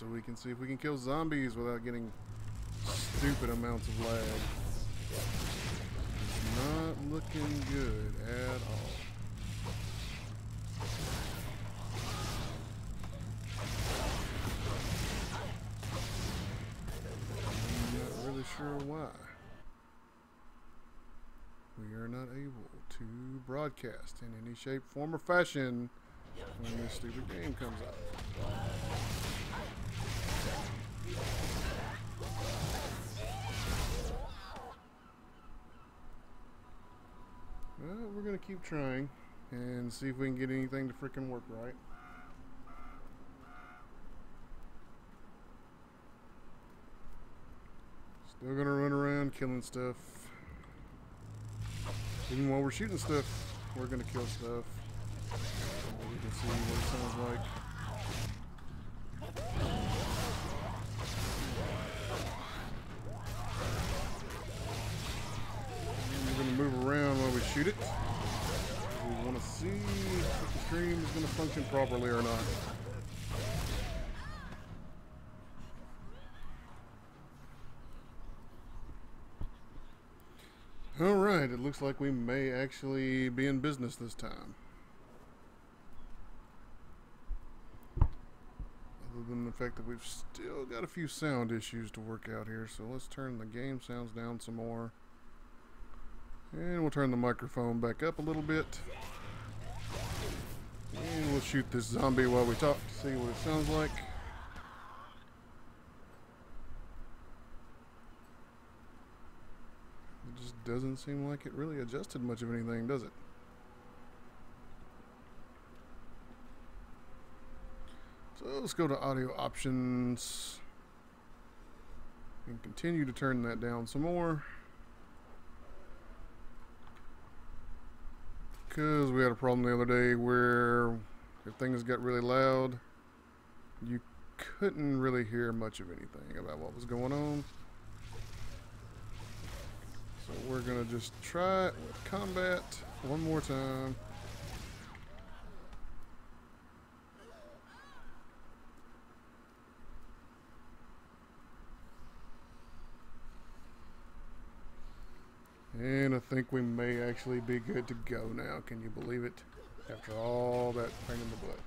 so we can see if we can kill zombies without getting stupid amounts of lag. It's not looking good at all. I'm not really sure why. We are not able to broadcast in any shape, form, or fashion when this stupid game comes out. Well, we're going to keep trying and see if we can get anything to freaking work right. Still going to run around killing stuff. Even while we're shooting stuff, we're going to kill stuff. We can see what it sounds like. And we're going to move around while we shoot it. We want to see if the stream is going to function properly or not. Alright, it looks like we may actually be in business this time. Other than the fact that we've still got a few sound issues to work out here, so let's turn the game sounds down some more. And we'll turn the microphone back up a little bit. And we'll shoot this zombie while we talk to see what it sounds like. It just doesn't seem like it really adjusted much of anything, does it? So let's go to audio options and continue to turn that down some more, because we had a problem the other day where if things got really loud, you couldn't really hear much of anything about what was going on. So we're going to just try it with combat one more time. And I think we may actually be good to go now. Can you believe it? After all that pain in the butt.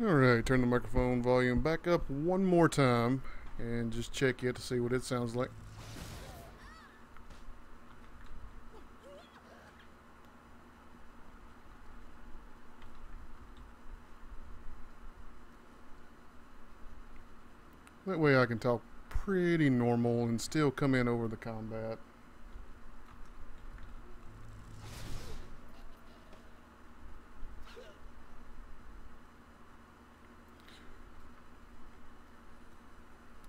Alright, turn the microphone volume back up one more time and just check it to see what it sounds like. That way I can talk pretty normal and still come in over the combat.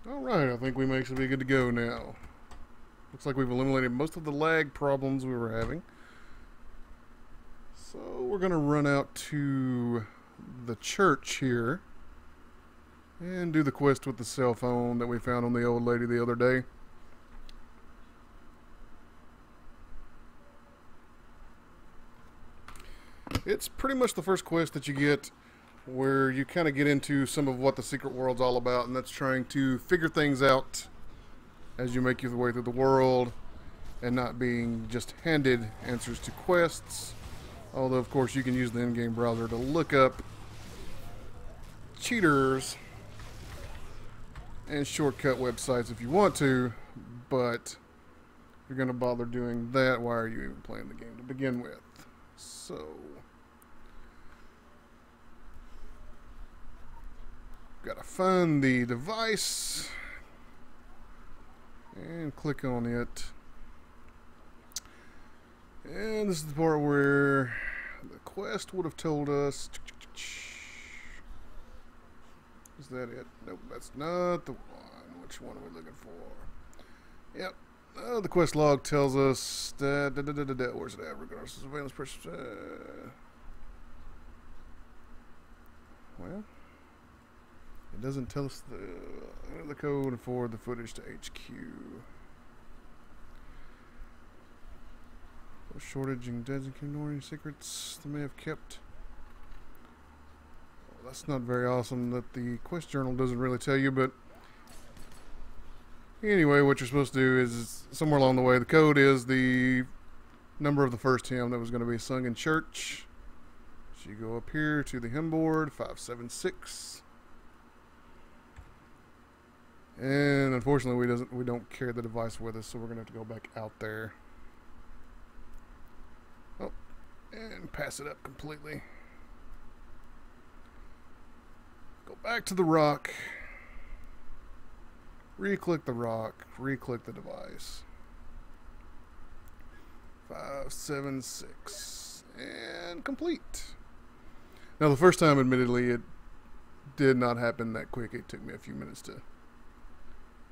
Alright, I think we may actually be good to go now. Looks like we've eliminated most of the lag problems we were having. So we're going to run out to the church here and do the quest with the cell phone that we found on the old lady the other day. It's pretty much the first quest that you get where you kind of get into some of what the secret world's all about, and that's trying to figure things out as you make your way through the world and not being just handed answers to quests. Although, of course, you can use the in-game browser to look up cheaters and shortcut websites if you want to, but if you're going to bother doing that, why are you even playing the game to begin with? So gotta find the device And click on it. And this is the part where the quest would have told us. Is that it? Nope, that's not the one. Which one are we looking for? Yep. The quest log tells us that. Where's it at? Regardless of surveillance person. Well, it doesn't tell us the code and forward the footage to HQ. Shortage and ignoring secrets they may have kept. Well, that's not very awesome that the quest journal doesn't really tell you, but anyway, what you're supposed to do is somewhere along the way, the code is the number of the first hymn that was going to be sung in church. So you go up here to the hymn board, 576. And unfortunately we don't carry the device with us, so we're gonna have to go back out there. Oh, and pass it up completely. Go back to the rock. Re-click the rock. Re-click the device. 576 and complete. Now the first time, admittedly, it did not happen that quick. It took me a few minutes to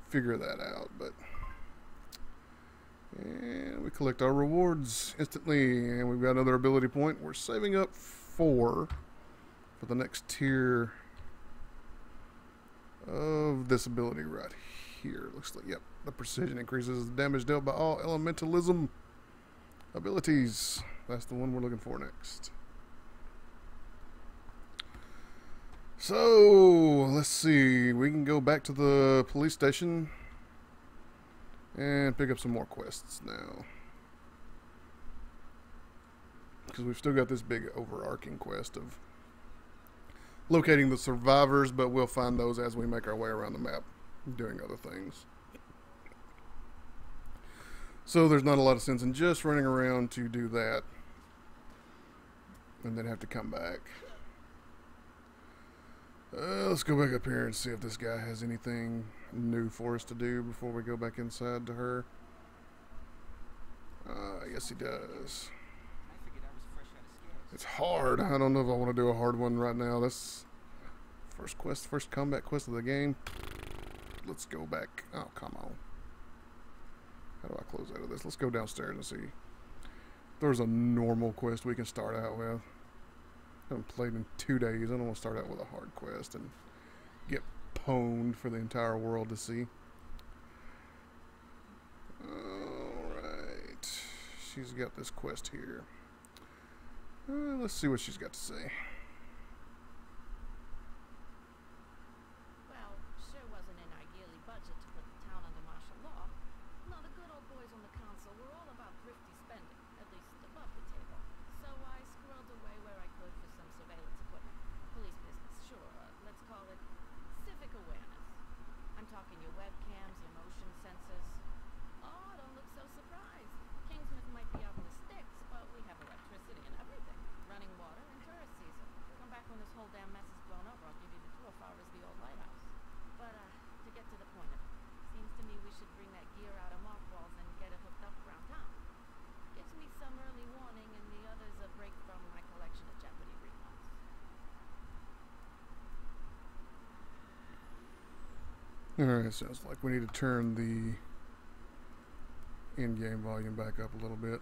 figure that out, and we collect our rewards instantly, and we've got another ability point. We're saving up 4 for the next tier of this ability right here. Looks like, yep, the precision increases the damage dealt by all elementalism abilities. That's the one we're looking for next. So, let's see. We can go back to the police station and pick up some more quests now. Because we've still got this big overarching quest of locating the survivors, but we'll find those as we make our way around the map, doing other things. So there's not a lot of sense in just running around to do that and then have to come back. Let's go back up here and see if this guy has anything new for us to do before we go back inside to her. Yes, he does. It's hard. I don't know if I want to do a hard one right now. That's first combat quest of the game. Let's go back. Oh, come on. How do I close out of this? Let's go downstairs and see if there's a normal quest we can start out with. I haven't played in 2 days. I don't want to start out with a hard quest and get pwned for the entire world to see. Alright. She's got this quest here. Let's see what she's got to say. Well, sure wasn't an ideally budget to put the town under martial law. No, the good old boys on the council were all about thrifty spending, at least above the table. So I squirreled away where I could for some surveillance equipment. Police business, sure. Let's call it civic awareness. I'm talking your webcams, your motion sensors. Oh, don't look so surprised. Kingsmouth might be out in the sticks, but we have electricity and everything. Running water and tourist season. Come back when this whole damn mess is blown over, I'll give you the tour far as the old lighthouse. But, to get to the point of it, seems to me we should bring that gear out of mothballs and get it hooked up around town. Gives me some early warning and the others a break from my collection of Jeopardy reruns. Alright, sounds like we need to turn the in-game volume back up a little bit.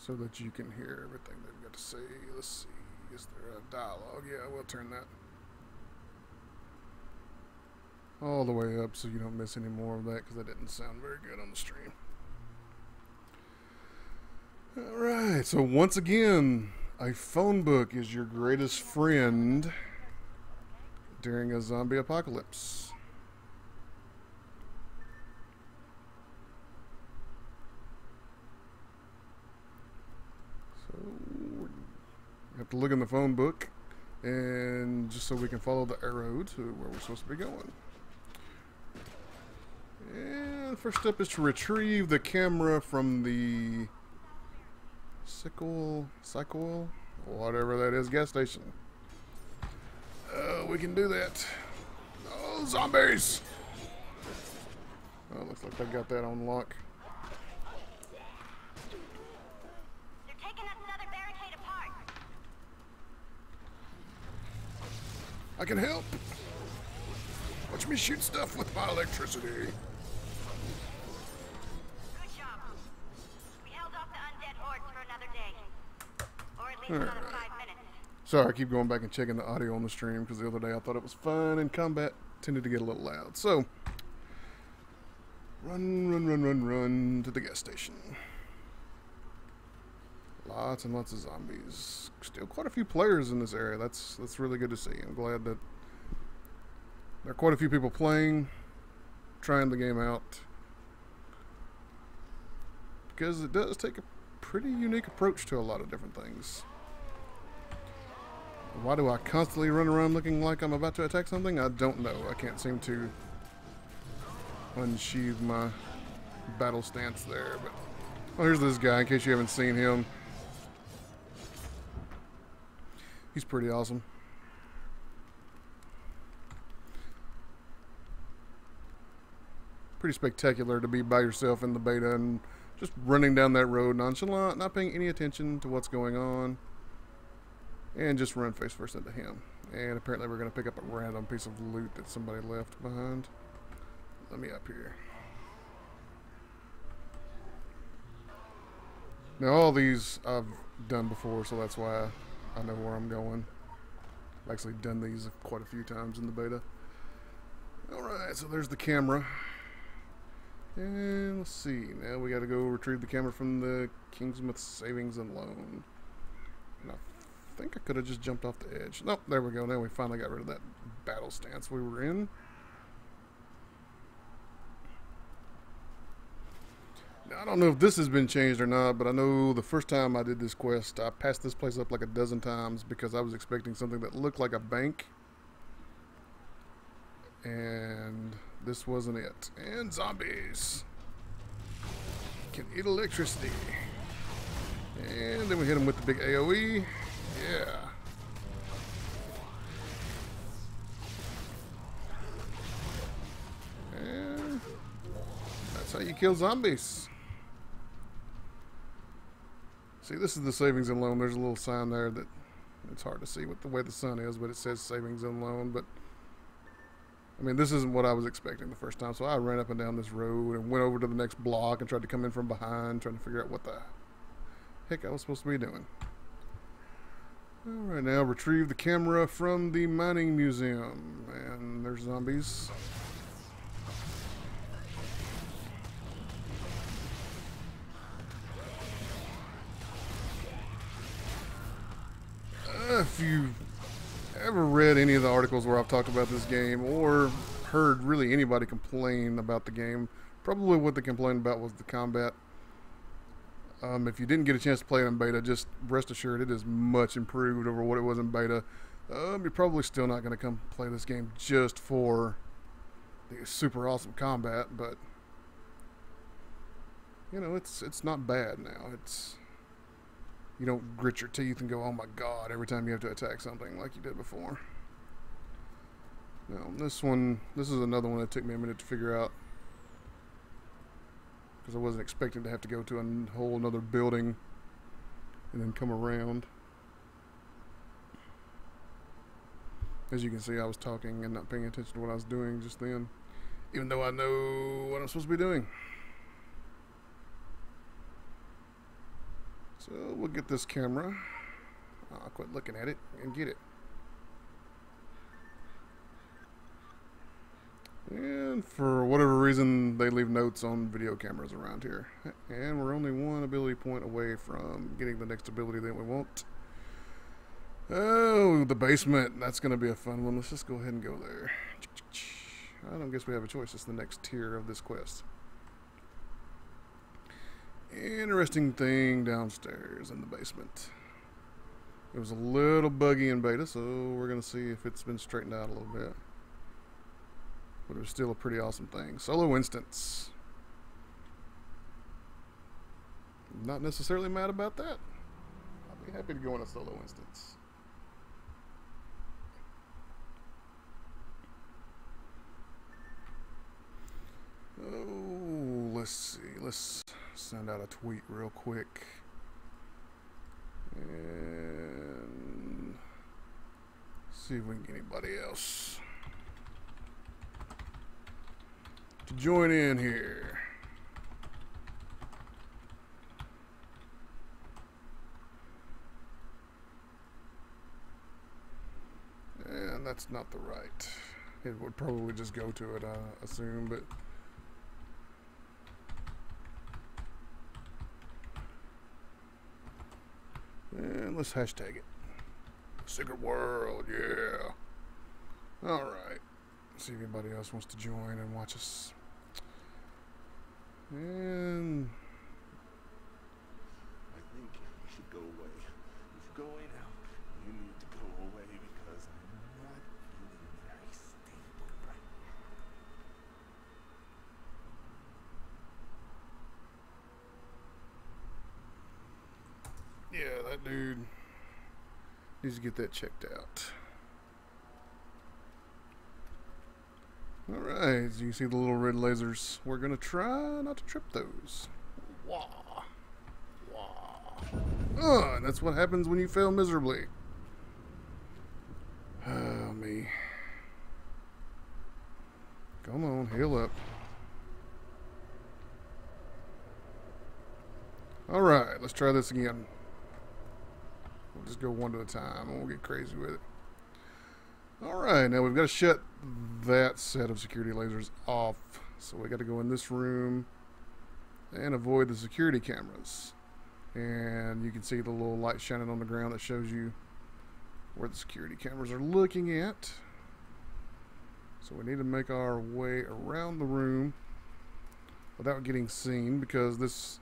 So that you can hear everything they've got to say. Let's see, is there a dialogue? Yeah, we'll turn that all the way up so you don't miss any more of that, because that didn't sound very good on the stream. Alright, so once again, a phone book is your greatest friend during a zombie apocalypse. We have to look in the phone book, and just so we can follow the arrow to where we're supposed to be going. And first step is to retrieve the camera from the cycle, whatever that is, gas station. We can do that. Zombies! Oh, looks like they got that on lock. They're taking that southern barricade apart. I can help. Watch me shoot stuff with my electricity. Good job. We held off the undead hordes for another day. Or at least another 5 minutes. Sorry, I keep going back and checking the audio on the stream because the other day I thought it was fun and combat tended to get a little loud. So, run to the gas station. Lots and lots of zombies. Still quite a few players in this area. That's really good to see. I'm glad that there are quite a few people playing, trying the game out. Because it does take a pretty unique approach to a lot of different things. Why do I constantly run around looking like I'm about to attack something? I don't know. I can't seem to unsheathe my battle stance there. But oh, here's this guy in case you haven't seen him. He's pretty awesome. Pretty spectacular to be by yourself in the beta and just running down that road nonchalant, not paying any attention to what's going on, and just run face first into him. And apparently we're going to pick up a random piece of loot that somebody left behind. Let me up here. Now all these I've done before, so that's why I know where I'm going. I've actually done these quite a few times in the beta. Alright, so there's the camera. And let's see, now we gotta go retrieve the camera from the Kingsmouth Savings and Loan. And I think I could have just jumped off the edge. Nope, there we go. Now we finally got rid of that battle stance we were in. Now, I don't know if this has been changed or not, but I know the first time I did this quest, I passed this place up like a dozen times because I was expecting something that looked like a bank. And this wasn't it. And zombies can eat electricity. And then we hit them with the big AoE. Yeah. And that's how you kill zombies. See, this is the savings and loan. There's a little sign there that it's hard to see with the way the sun is, but it says savings and loan. But I mean, this isn't what I was expecting the first time, so I ran up and down this road and went over to the next block and tried to come in from behind, trying to figure out what the heck I was supposed to be doing. Alright, now retrieve the camera from the mining museum. And there's zombies. If you've ever read any of the articles where I've talked about this game or heard really anybody complain about the game, probably what they complained about was the combat. If you didn't get a chance to play it in beta, just rest assured it is much improved over what it was in beta. You're probably still not going to come play this game just for the super awesome combat, but you know, it's not bad now. You don't grit your teeth and go, oh my god, every time you have to attack something like you did before. Now, this is another one that took me a minute to figure out, because I wasn't expecting to have to go to a whole another building and then come around. As you can see, I was talking and not paying attention to what I was doing just then, even though I know what I'm supposed to be doing. So we'll get this camera. I'll quit looking at it and get it. And for whatever reason, they leave notes on video cameras around here. And we're only one ability point away from getting the next ability that we want. Oh, the basement. That's going to be a fun one. Let's just go ahead and go there. I don't guess we have a choice. It's the next tier of this quest. Interesting thing downstairs in the basement. It was a little buggy in beta, so we're going to see if it's been straightened out a little bit. But it was still a pretty awesome thing. Solo instance. Not necessarily mad about that. I'll be happy to go in a solo instance. let's see. Let's send out a tweet real quick. And see if we can get anybody else to join in here. And that's not the right. It would probably just go to it, I assume, but and let's hashtag it. Secret World, yeah. Alright. See if anybody else wants to join and watch us. And I think you should go away. If you're going out, you need to go away because I'm not feeling very stable right now. yeah, that dude needs to get that checked out. Alright, so you can see the little red lasers. We're gonna try not to trip those. Wah. Wah. And that's what happens when you fail miserably. Oh, me. Come on, heal up. Alright, let's try this again. We'll just go one at a time and we'll get crazy with it. Alright, now we've got to shut that set of security lasers off. So we got to go in this room and avoid the security cameras. And you can see the little light shining on the ground that shows you where the security cameras are looking at. So we need to make our way around the room without getting seen, because this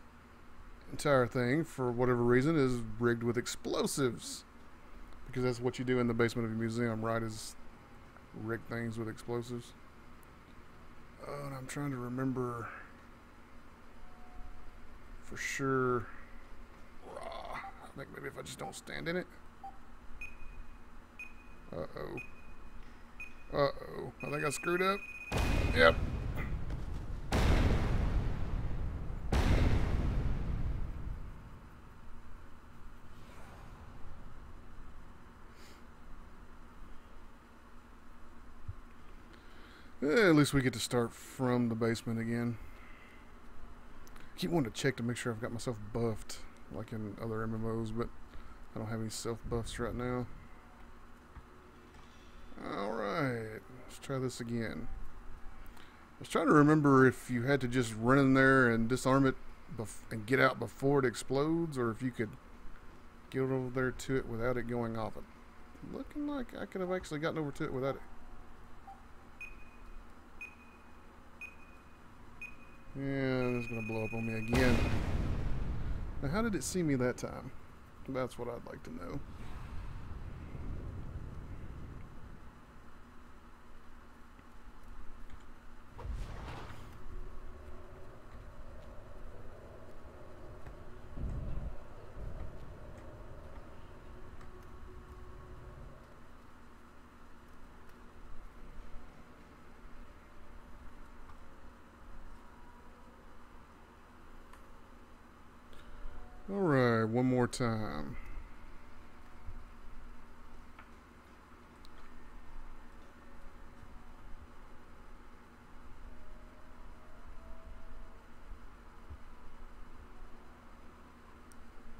entire thing, for whatever reason, is rigged with explosives. Because that's what you do in the basement of a museum, right? Is rig things with explosives. Oh, and I'm trying to remember for sure. I think maybe if I just don't stand in it. Uh-oh. Uh-oh. I think I screwed up. Yep. At least we get to start from the basement again. I keep wanting to check to make sure I've got myself buffed, like in other MMOs, but I don't have any self-buffs right now. Alright, let's try this again. I was trying to remember if you had to just run in there and disarm it and get out before it explodes, or if you could get over there to it without it going off. It looking like I could have actually gotten over to it without it. Yeah, it's gonna blow up on me again. Now, how did it see me that time? That's what I'd like to know. Alright, one more time.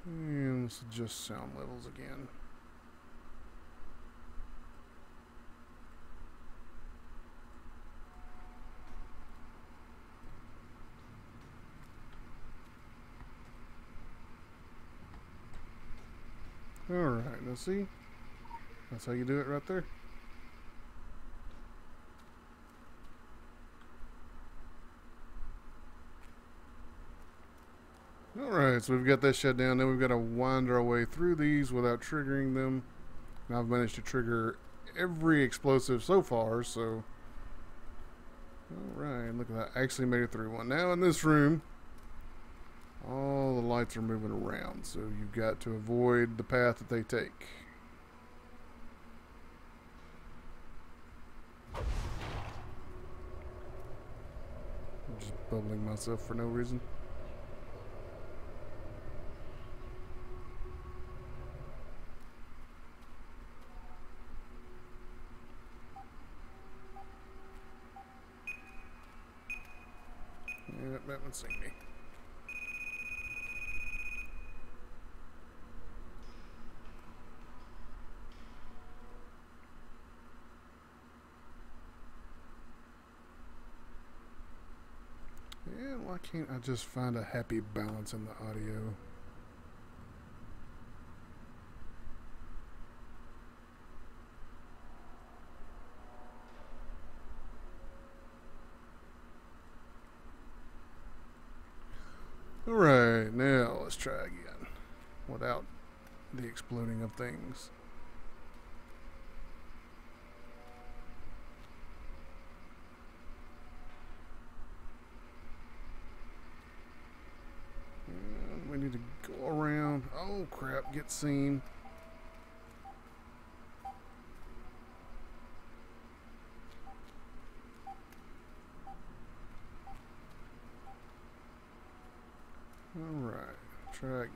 And let's adjust sound levels again. Alright, now see? That's how you do it right there. Alright, so we've got that shut down. Now we've got to wind our way through these without triggering them. And I've managed to trigger every explosive so far, so... Alright, look at that. I actually made it through one. Now in this room, all the lights are moving around, so you've got to avoid the path that they take. just bubbling myself for no reason. Yeah, that one's seen me. And why can't I just find a happy balance in the audio? Alright, now let's try again without the exploding of things. And we need to go around. Oh crap, get seen. Alright, try again.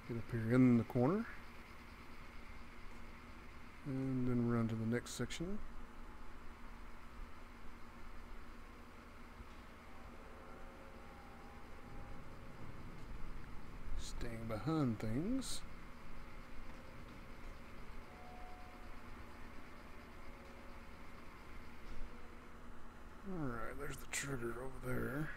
Get up here in the corner. And then run to the next section. Staying behind things. Alright, there's the trigger over there.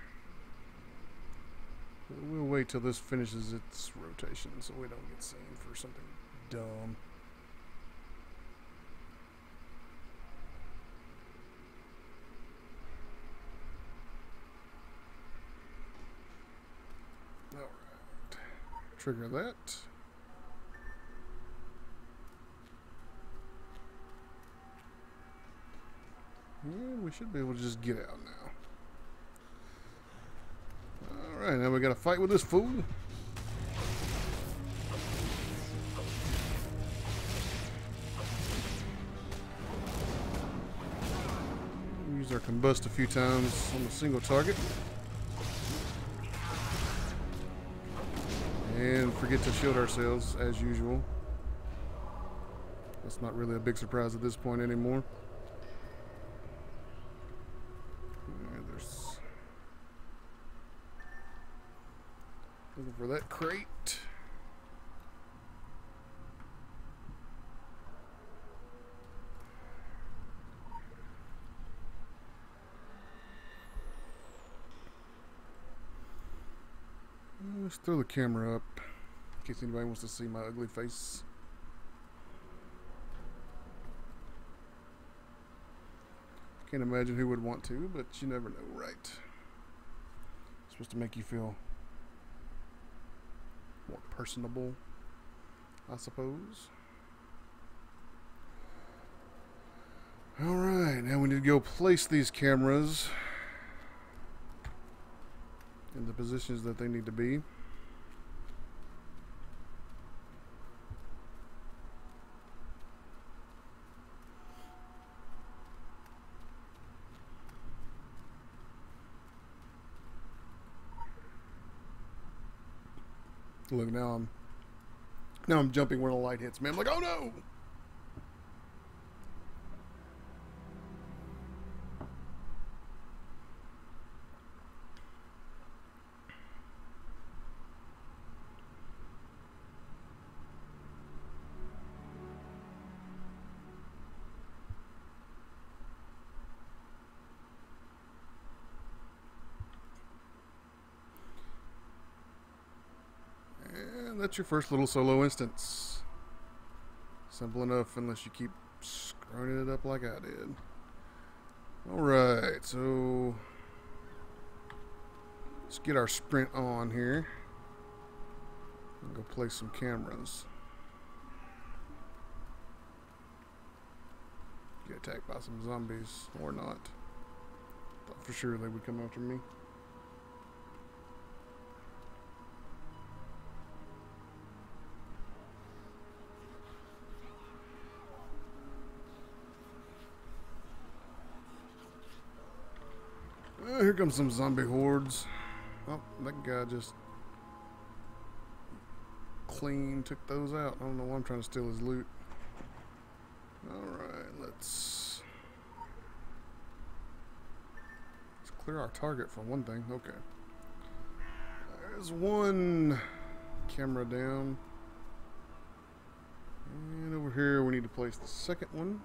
We'll wait till this finishes its rotation so we don't get seen for something dumb. Alright, trigger that. And we should be able to just get out now. Alright, now we gotta fight with this fool. Use our combust a few times on a single target. And forget to shield ourselves as usual. That's not really a big surprise at this point anymore. Looking for that crate. Let's throw the camera up in case anybody wants to see my ugly face. Can't imagine who would want to, but you never know, right? It's supposed to make you feel more personable, I suppose. Alright, now we need to go place these cameras in the positions that they need to be. Look, now I'm jumping when a light hits me. I'm like, oh no! That's your first little solo instance. Simple enough unless you keep screwing it up like I did. Alright, so let's get our sprint on here and go place some cameras. Get attacked by some zombies or not. Thought for sure they would come after me. here comes some zombie hordes. Oh, that guy just clean took those out. I don't know why I'm trying to steal his loot. Alright, let's clear our target for one thing. Okay. There's one camera down. And over here we need to place the second one.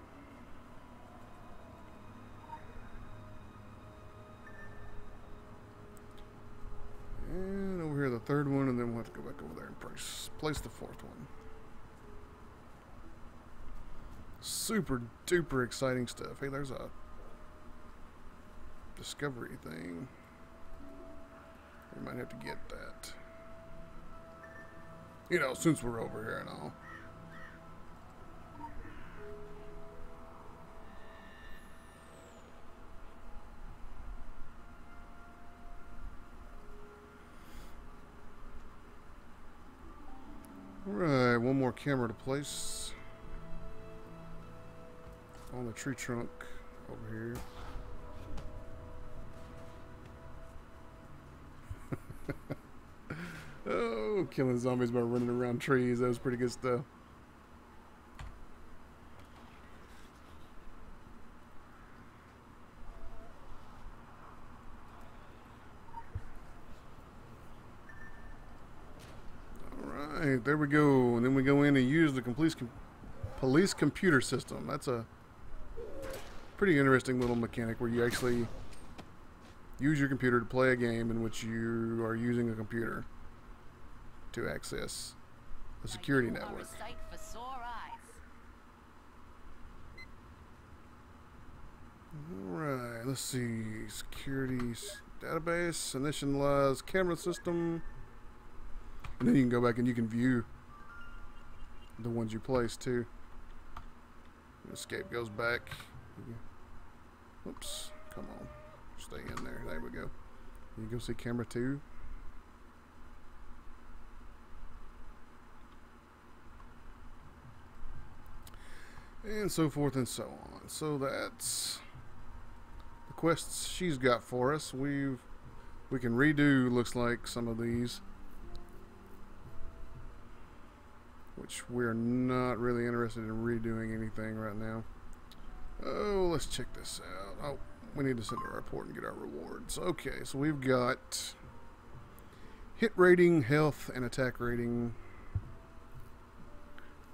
And over here the third one, and then we'll have to go back over there and place the fourth one. Super duper exciting stuff. Hey, there's a discovery thing. We might have to get that. You know, since we're over here and all. Alright, one more camera to place on the tree trunk over here. Oh, killing zombies by running around trees. That was pretty good stuff. Alright, there we go. And then we go in and use the police computer system. That's a pretty interesting little mechanic where you actually use your computer to play a game in which you are using a computer to access a security network. Alright, let's see. Security database, initialize camera system. And then you can go back and you can view the ones you placed too. Escape goes back. Oops, come on. Stay in there. There we go. You go see camera 2. And so forth and so on. So that's the quests she's got for us. We can redo, looks like, some of these, which we're not really interested in redoing anything right now. Oh, let's check this out. Oh, we need to send a report and get our rewards. Okay, so we've got hit rating, health, and attack rating,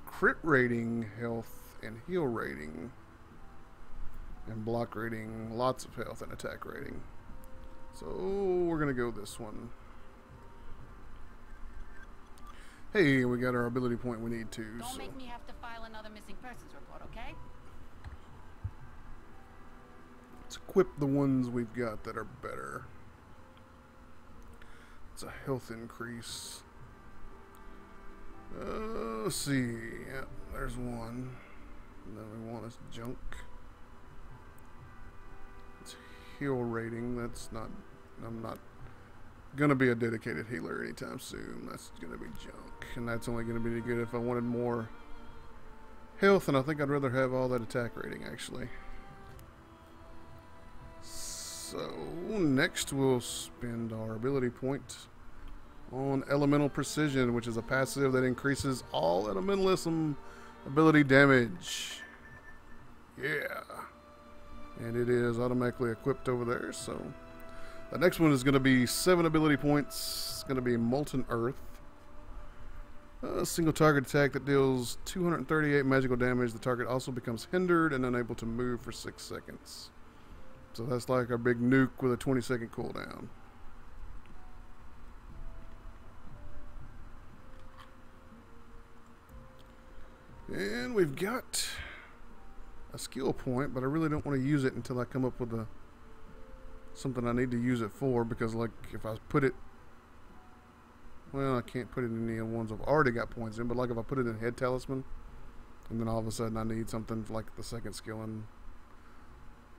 crit rating, health, and heal rating, and block rating, lots of health and attack rating. So we're gonna go this one. Hey, we got our ability point we need to. Don't make me have to file another missing persons report, okay? Let's equip the ones we've got that are better. It's a health increase. Let's see. Yeah, there's one. And then we want this junk. It's heal rating. That's not. I'm not gonna be a dedicated healer anytime soon. That's gonna be junk, and that's only gonna be good if I wanted more health. And I think I'd rather have all that attack rating actually. So next we'll spend our ability point on elemental precision, which is a passive that increases all elementalism ability damage. Yeah. And it is automatically equipped over there. So the next one is going to be 7 ability points. It's going to be Molten Earth. A single target attack that deals 238 magical damage. The target also becomes hindered and unable to move for 6 seconds. So that's like our big nuke with a 20-second cooldown. And we've got a skill point, but I really don't want to use it until I come up with something I need to use it for, because like if I put it, well, I can't put it in any of the ones I've already got points in, but like if I put it in Head Talisman, and then all of a sudden I need something like the second skill, and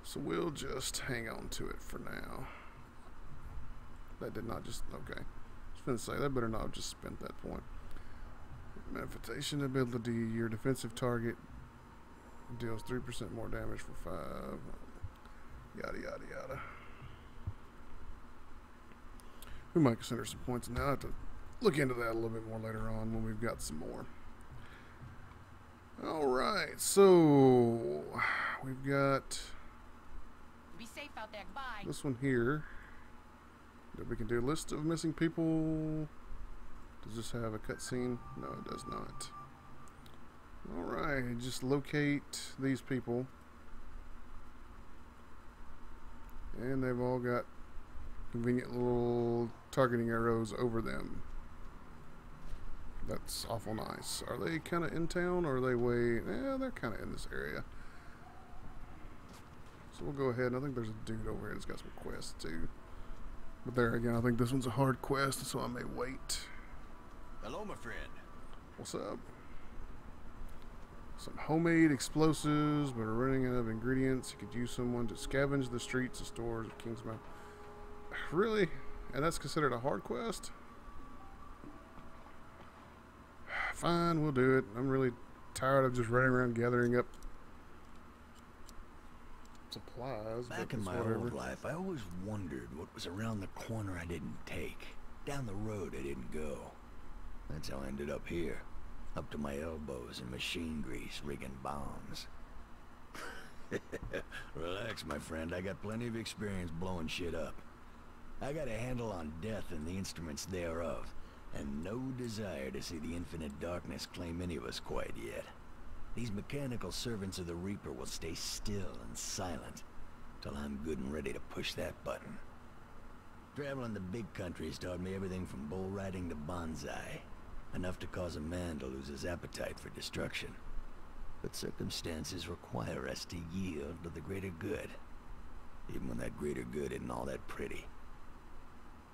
so we'll just hang on to it for now. That did not just, okay. I was going to say, that better not have just spent that point. Manifestation ability, your defensive target deals 3% more damage for 5. Yada, yada, yada. We might consider some points now. I have to look into that a little bit more later on when we've got some more. Alright, so we've got Be safe out there. Goodbye. this one here that we can do. List of missing people. Does this have a cutscene? No, it does not. Alright, just locate these people. And they've all got convenient little targeting arrows over them. That's awful nice. Are they kind of in town, or are they way... Yeah, they're kind of in this area. So we'll go ahead. I think there's a dude over here that's got some quests too. But there again, I think this one's a hard quest, so I may wait. Hello, my friend. What's up? Some homemade explosives, but are running out of ingredients. You could use someone to scavenge the streets and stores of Kingsmouth. Really? And that's considered a hard quest? Fine, we'll do it. I'm really tired of just running around gathering up supplies. Back in my old life, I always wondered what was around the corner I didn't take, down the road I didn't go. That's how I ended up here, up to my elbows in machine grease, rigging bombs. Relax, my friend. I got plenty of experience blowing shit up. I got a handle on death and the instruments thereof, and no desire to see the infinite darkness claim any of us quite yet. These mechanical servants of the Reaper will stay still and silent till I'm good and ready to push that button. Traveling the big country's taught me everything from bull riding to bonsai, enough to cause a man to lose his appetite for destruction. But circumstances require us to yield to the greater good, even when that greater good isn't all that pretty.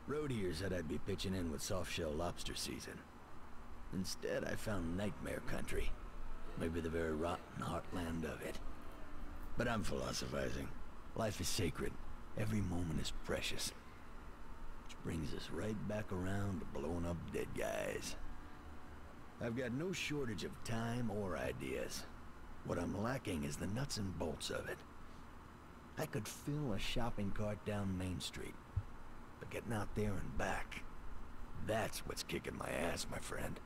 Road here said I'd be pitching in with soft-shell lobster season. Instead, I found nightmare country. Maybe the very rotten heartland of it. But I'm philosophizing. Life is sacred. Every moment is precious. Which brings us right back around to blowing up dead guys. I've got no shortage of time or ideas. What I'm lacking is the nuts and bolts of it. I could fill a shopping cart down Main Street. But getting out there and back, that's what's kicking my ass, my friend.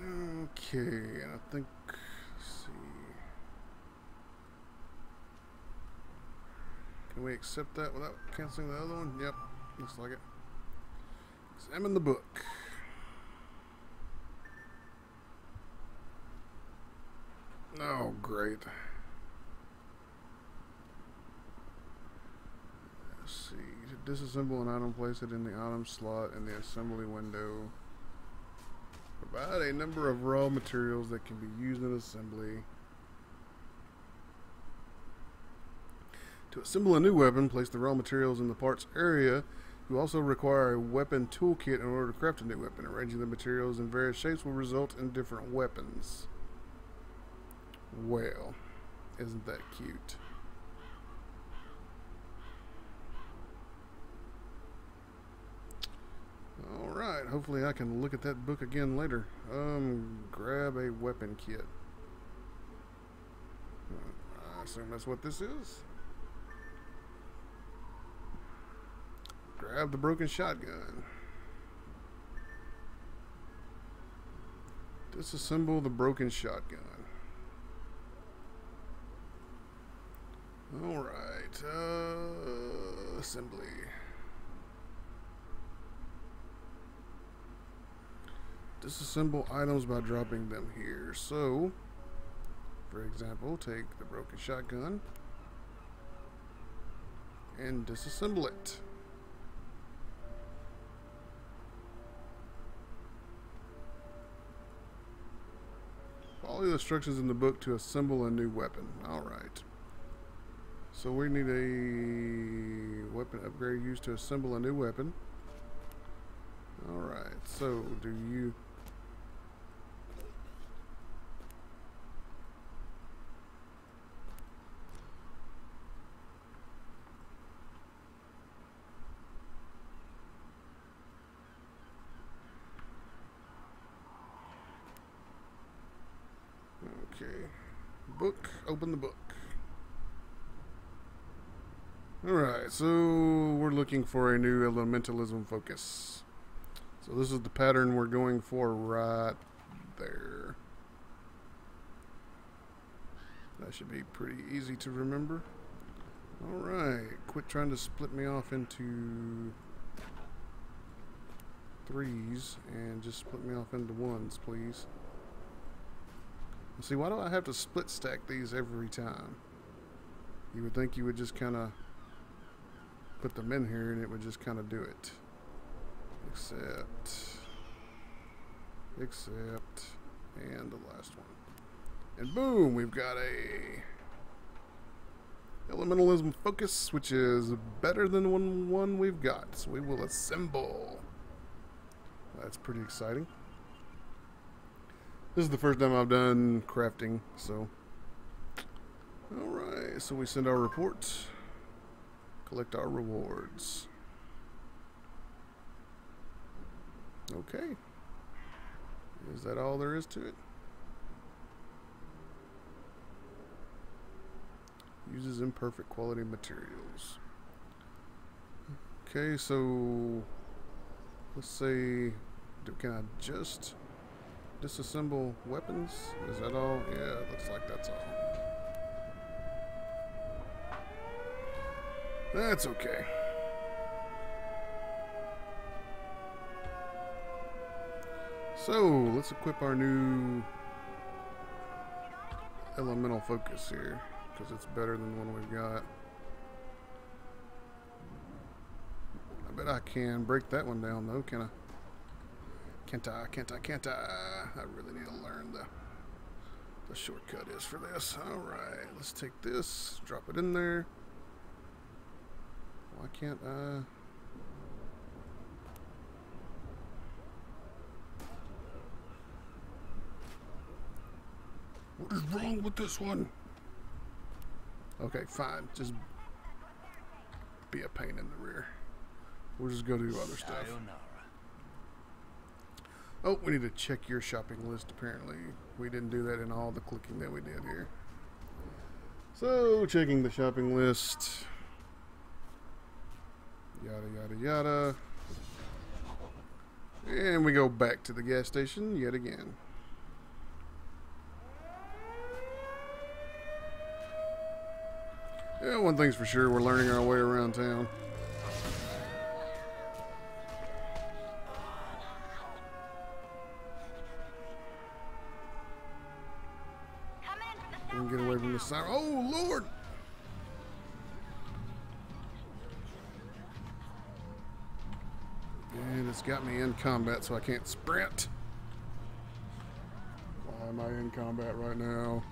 Okay, and I think, let's see. Can we accept that without canceling the other one? Yep, looks like it. Examine the book. Oh, great. Let's see. To disassemble an item, place it in the item slot in the assembly window. Provide a number of raw materials that can be used in assembly. To assemble a new weapon, place the raw materials in the parts area. You also require a weapon toolkit in order to craft a new weapon. Arranging the materials in various shapes will result in different weapons. Well, isn't that cute? Alright, hopefully I can look at that book again later. Grab a weapon kit. I assume that's what this is. Grab the broken shotgun. Disassemble the broken shotgun. Alright, assembly. Disassemble items by dropping them here. So, for example, take the broken shotgun and disassemble it. Follow the instructions in the book to assemble a new weapon. Alright. So we need a weapon upgrade used to assemble a new weapon. Alright, so do you... Okay. book. Open the book. Alright, so we're looking for a new elementalism focus. So this is the pattern we're going for right there. That should be pretty easy to remember. Alright, quit trying to split me off into 3s and just split me off into 1s, please. See, why do I have to split stack these every time? You would think you would just kind of put them in here and it would just kind of do it. Except, and the last one. And boom, we've got a elementalism focus, which is better than the one we've got. So we will assemble. That's pretty exciting. This is the first time I've done crafting, so. Alright, so we send our report. Collect our rewards. Okay. Is that all there is to it? Uses imperfect quality materials. Okay, so let's say, can I just disassemble weapons? Is that all? Yeah, looks like that's all. That's okay. So, let's equip our new elemental focus here, because it's better than the one we've got. I bet I can break that one down though, can I? Can't I? I really need to learn the shortcut is for this. Alright, let's take this, drop it in there. Why can't I? What is wrong with this one? Okay, fine. Just be a pain in the rear. We'll just go do other stuff. Oh, we need to check your shopping list, apparently. We didn't do that in all the clicking that we did here. So, checking the shopping list. Yada, yada, yada. And we go back to the gas station yet again. Yeah, one thing's for sure, we're learning our way around town. We can get away from the siren. Oh, Lord! And it's got me in combat, so I can't sprint. Why am I in combat right now?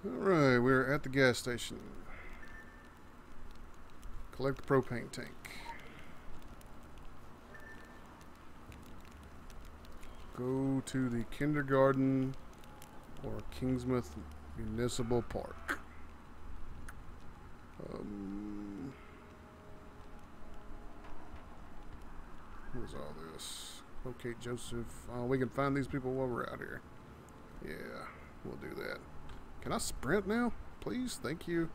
Alright, we're at the gas station. Collect the propane tank. Go to the kindergarten or Kingsmouth Municipal Park. What's all this? Locate Joseph. We can find these people while we're out here. Yeah, we'll do that. Can I sprint now? Please? Thank you.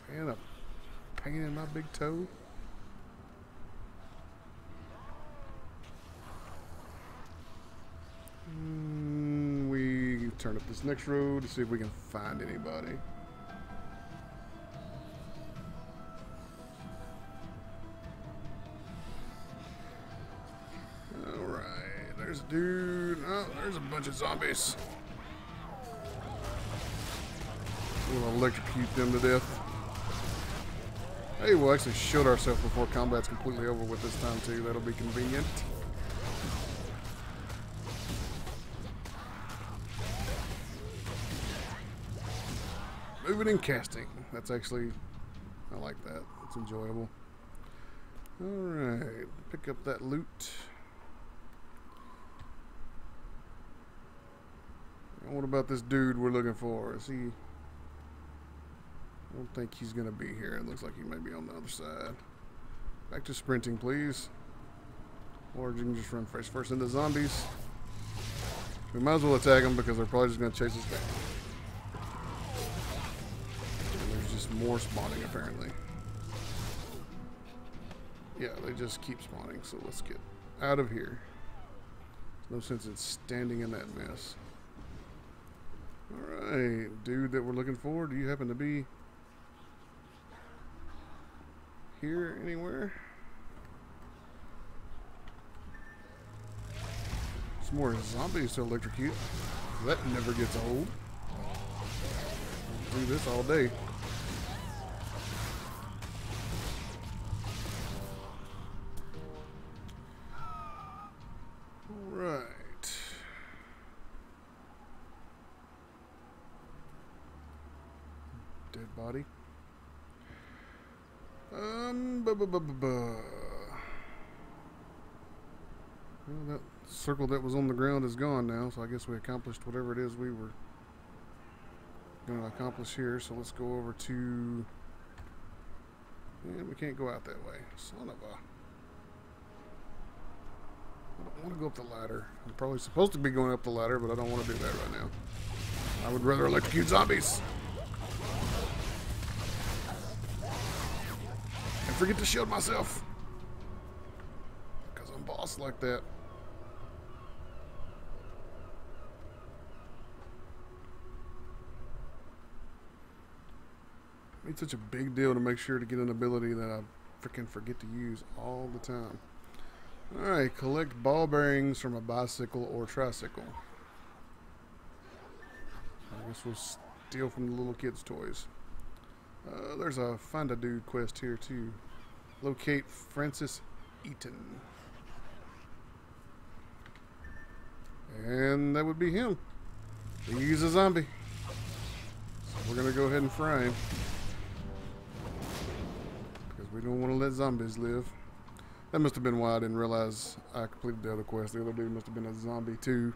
Man, a pain in my big toe. We turn up this next road to see if we can find anybody. Alright, there's a dude. Oh, there's a bunch of zombies. We'll electrocute them to death. Hey, we'll actually shield ourselves before combat's completely over with this time too. That'll be convenient. Moving and casting. That's actually, I like that. It's enjoyable. Alright, pick up that loot. What about this dude we're looking for? Is he... I don't think he's going to be here. It looks like he may be on the other side. Back to sprinting, please. Or you can just run face first into zombies. We might as well attack them because they're probably just going to chase us down. And there's just more spawning, apparently. Yeah, they just keep spawning, so let's get out of here. No sense in standing in that mess. Alright, dude that we're looking for, do you happen to be here anywhere? Some more zombies to electrocute. That never gets old. I'll do this all day. Alright. Dead body. Well, that circle that was on the ground is gone now, so I guess we accomplished whatever it is we were going to accomplish here. So let's go over to... And we can't go out that way. Son of a... I don't want to go up the ladder. I'm probably supposed to be going up the ladder, but I don't want to do that right now. I would rather electrocute zombies. And forget to shield myself. Because I'm boss like that. It's such a big deal to make sure to get an ability that I freaking forget to use all the time. Alright, collect ball bearings from a bicycle or tricycle. I guess we'll steal from the little kids' toys. There's a find a dude quest here too. Locate Francis Eaton. And that would be him. He's a zombie. So we're gonna go ahead and fry him. Because we don't want to let zombies live. That must have been why I didn't realize I completed the other quest. The other dude must have been a zombie too.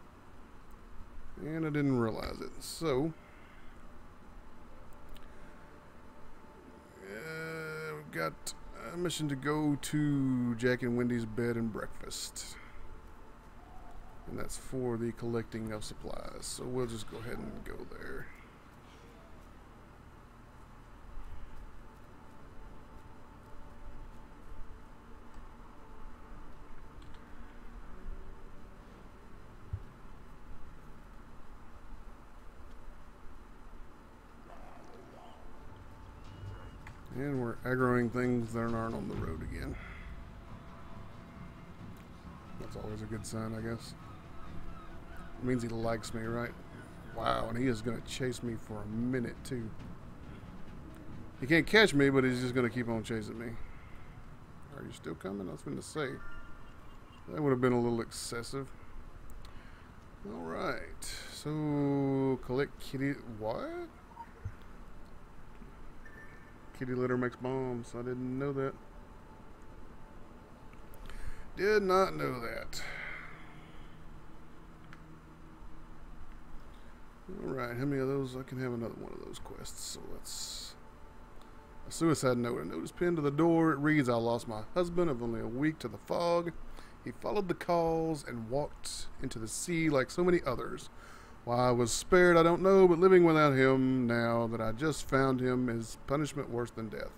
And I didn't realize it. So, we've got a mission to go to Jack and Wendy's bed and breakfast. And that's for the collecting of supplies. So we'll just go ahead and go there. And we're aggroing things that aren't on the road again. That's always a good sign, I guess. It means he likes me, right? Wow, and he is going to chase me for a minute, too. He can't catch me, but he's just going to keep on chasing me. Are you still coming? I was going to say. That would have been a little excessive. Alright. So, collect kitty... What? Kitty litter makes bombs. I didn't know that. Did not know that. Alright, how many of those? I can have another one of those quests. So let's... A suicide note. A notice pinned to the door. It reads, I lost my husband of only a week to the fog. He followed the calls and walked into the sea like so many others. Why I was spared, I don't know, but living without him now that I just found him is punishment worse than death.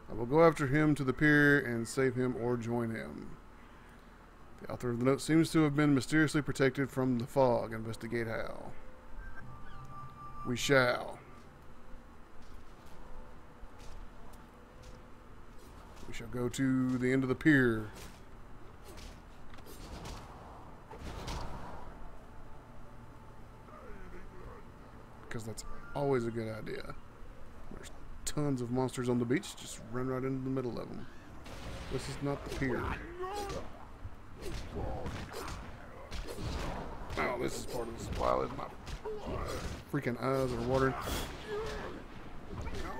I will go after him to the pier and save him or join him. The author of the note seems to have been mysteriously protected from the fog. Investigate how. We shall. We shall go to the end of the pier. Because that's always a good idea. There's tons of monsters on the beach. Just run right into the middle of them. This is not the pier. Oh, this is part of this. Wow, my freaking eyes are watering.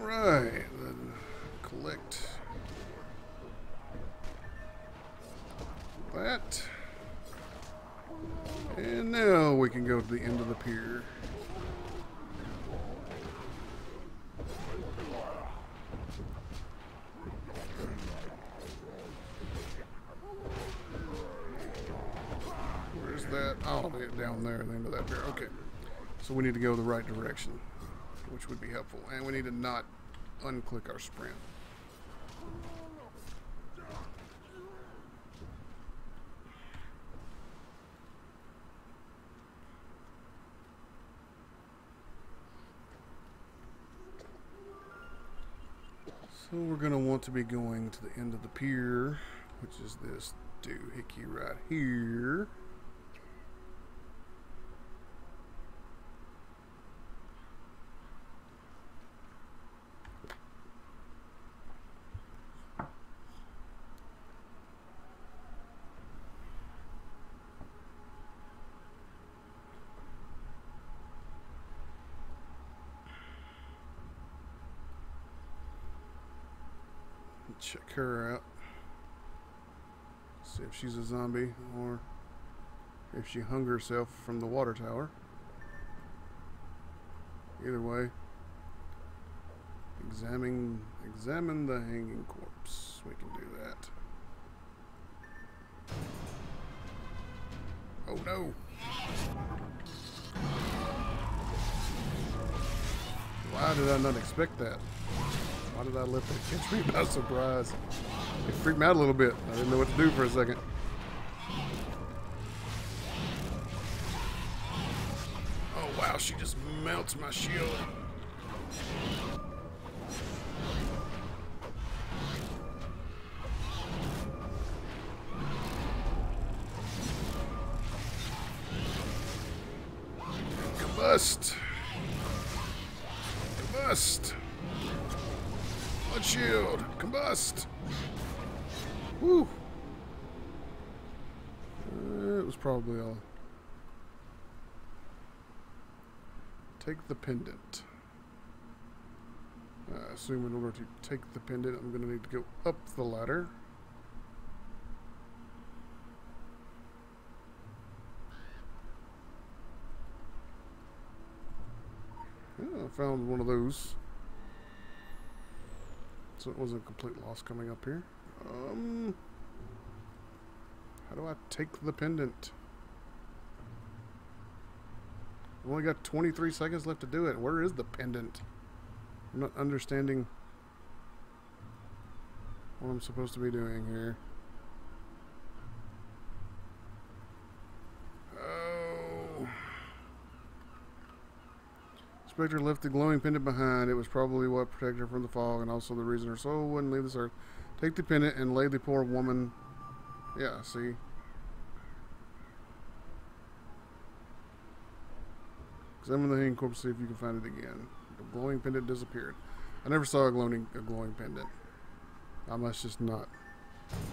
Alright, then collect that. And now we can go to the end of the pier. down there at the end of that pier. Okay. So we need to go the right direction, which would be helpful. And we need to not unclick our sprint. So we're going to want to be going to the end of the pier, which is this doohickey right here. Check her out. See if she's a zombie or if she hung herself from the water tower. Either way, examine the hanging corpse. We can do that. Oh no! Why did I not expect that? Why did I let that catch me by surprise? It freaked me out a little bit. I didn't know what to do for a second. Oh wow, she just melts my shield. Combust. Combust. Blood shield. Combust. Woo. It was probably all. Take the pendant. I assume in order to take the pendant, I'm going to need to go up the ladder. Yeah, I found one of those. So it wasn't a complete loss coming up here. How do I take the pendant? I've only got 23 seconds left to do it. Where is the pendant? I'm not understanding what I'm supposed to be doing here. Oh. Spectre left the glowing pendant behind. It was probably what protected her from the fog and also the reason her soul wouldn't leave this earth. Take the pendant and lay the poor woman. Yeah, see? Examine the hanging corpse, see if you can find it again. The glowing pendant disappeared. I never saw a glowing pendant. I must just not